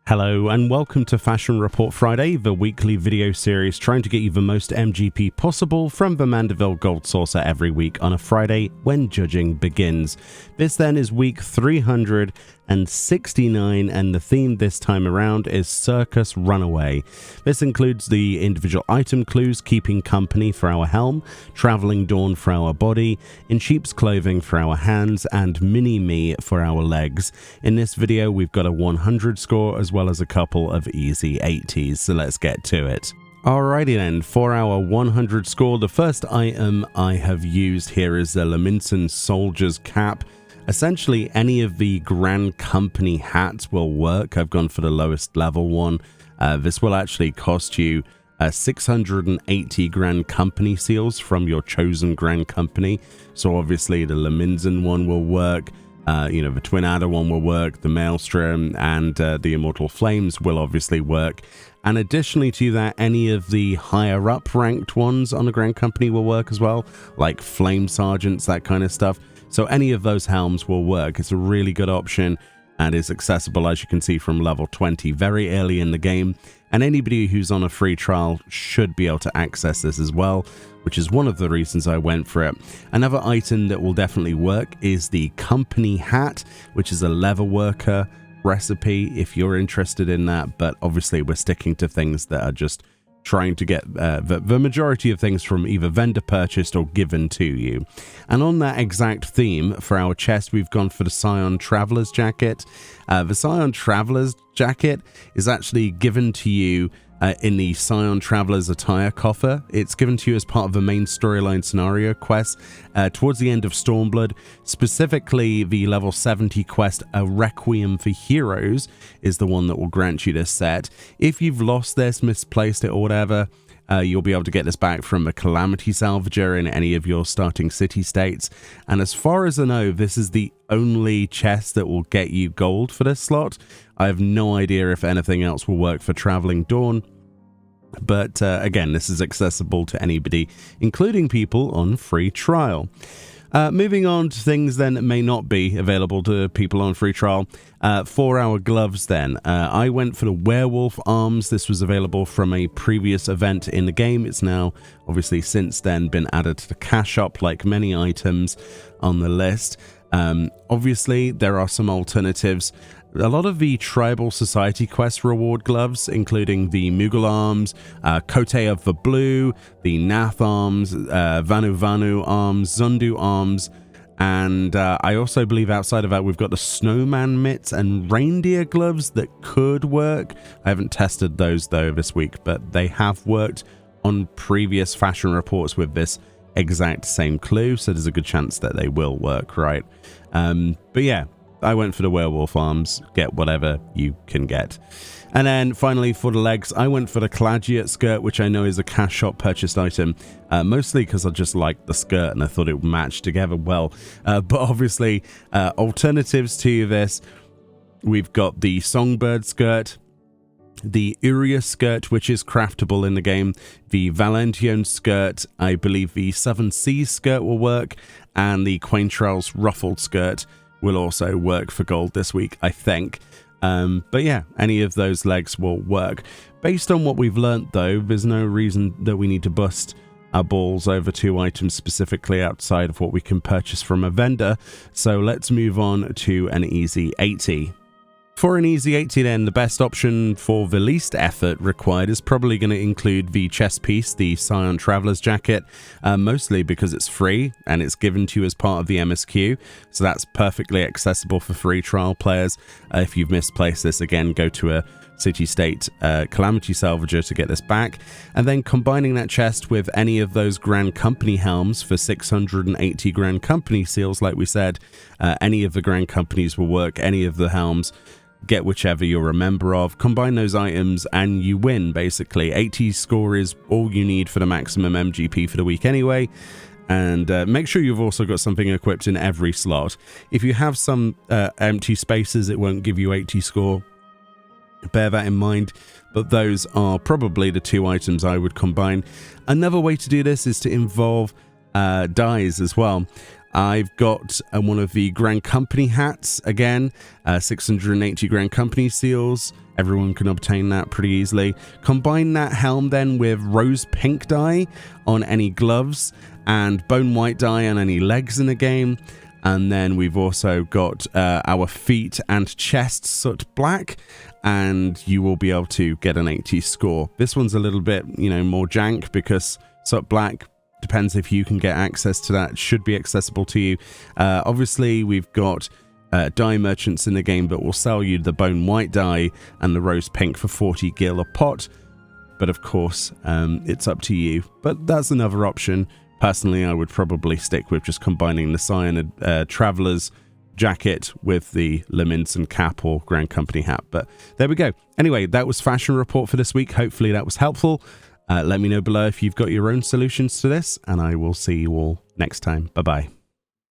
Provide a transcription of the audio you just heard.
Hello and welcome to Fashion Report Friday, the weekly video series trying to get you the most MGP possible from the Mandeville Gold Saucer every week on a Friday when judging begins. This then is week 369 and the theme this time around is Circus Runaway. This includes the individual item clues, keeping company for our helm, traveling dawn for our body, in sheep's clothing for our hands, and mini-me for our legs. In this video we've got a 100 score as well as a couple of easy 80s, so let's get to it. Alrighty then, for our 100 score, the first item I have used here is the Leminson Soldier's Cap. Essentially, any of the Grand Company hats will work. I've gone for the lowest level one. This will actually cost you 680 Grand Company seals from your chosen Grand Company. So obviously the Leminson one will work. The Twin Adder one will work, the Maelstrom and the Immortal Flames will obviously work. And additionally to that, any of the higher up ranked ones on the Grand Company will work as well, like Flame Sergeants, that kind of stuff. So any of those helms will work. It's a really good option and is accessible, as you can see, from level 20 very early in the game. And anybody who's on a free trial should be able to access this as well, which is one of the reasons I went for it. Another item that will definitely work is the Company Hat, which is a leather worker recipe if you're interested in that. But obviously we're sticking to things that are just trying to get the majority of things from either vendor purchased or given to you. And on that exact theme, for our chest, we've gone for the Scion Traveler's Jacket. The Scion Traveler's Jacket is actually given to you in the Scion Traveler's Attire coffer. It's given to you as part of the main storyline scenario quest towards the end of Stormblood. Specifically, the level 70 quest, A Requiem for Heroes, is the one that will grant you this set. If you've lost this, misplaced it, or whatever, you'll be able to get this back from a Calamity Salvager in any of your starting city-states. And as far as I know, this is the only chest that will get you gold for this slot. I have no idea if anything else will work for Traveling Dawn. But again, this is accessible to anybody, including people on free trial. Moving on to things then that may not be available to people on free trial. For our gloves then, I went for the Werewolf Arms. This was available from a previous event in the game. It's now obviously since then been added to the cash shop like many items on the list. Obviously there are some alternatives. A lot of the Tribal Society quest reward gloves, including the Mughal Arms, Kote of the Blue, the Nath Arms, Vanu Vanu Arms, Zundu Arms, and I also believe outside of that we've got the Snowman Mitts and Reindeer Gloves that could work. I haven't tested those though this week, but they have worked on previous fashion reports with this exact same clue, so there's a good chance that they will work, right? But yeah, I went for the Werewolf Arms. Get whatever you can get. And then finally for the legs, I went for the Clagiate skirt, which I know is a cash shop purchased item, mostly because I just liked the skirt and I thought it would match together well. But obviously, alternatives to this, we've got the Songbird skirt, the Uria skirt, which is craftable in the game, the Valention skirt, I believe the Southern Seas skirt will work, and the Quaintrell's ruffled skirt will also work for gold this week, I think. But yeah, any of those legs will work. Based on what we've learnt though, there's no reason that we need to bust our balls over two items specifically outside of what we can purchase from a vendor. So let's move on to an easy 80. For an easy 80 then, the best option for the least effort required is probably going to include the chest piece, the Scion Traveler's Jacket, mostly because it's free and it's given to you as part of the MSQ, so that's perfectly accessible for free trial players. If you've misplaced this, again, go to a city-state Calamity Salvager to get this back, and then combining that chest with any of those Grand Company helms for 680 Grand Company seals, like we said. Any of the Grand Companies will work, any of the helms. Get whichever you're a member of, combine those items and you win basically. 80 score is all you need for the maximum MGP for the week anyway, and make sure you've also got something equipped in every slot. If you have some empty spaces, it won't give you 80 score, bear that in mind, but those are probably the two items I would combine. Another way to do this is to involve dies as well. I've got one of the Grand Company hats, again, 680 Grand Company seals, Everyone can obtain that pretty easily. Combine that helm then with rose pink dye on any gloves and bone white dye on any legs in the game. And then we've also got our feet and chest soot black, and you will be able to get an 80 score. This one's a little bit, more jank because soot black, depends if you can get access to that, should be accessible to you. Obviously, we've got dye merchants in the game that will sell you the bone white dye and the rose pink for 40 gil a pot. But of course, it's up to you. But that's another option. Personally, I would probably stick with just combining the Cyanid Traveler's jacket with the Leminson cap or Grand Company hat. But there we go. Anyway, that was Fashion Report for this week. Hopefully that was helpful. Let me know below if you've got your own solutions to this, and I will see you all next time. Bye-bye.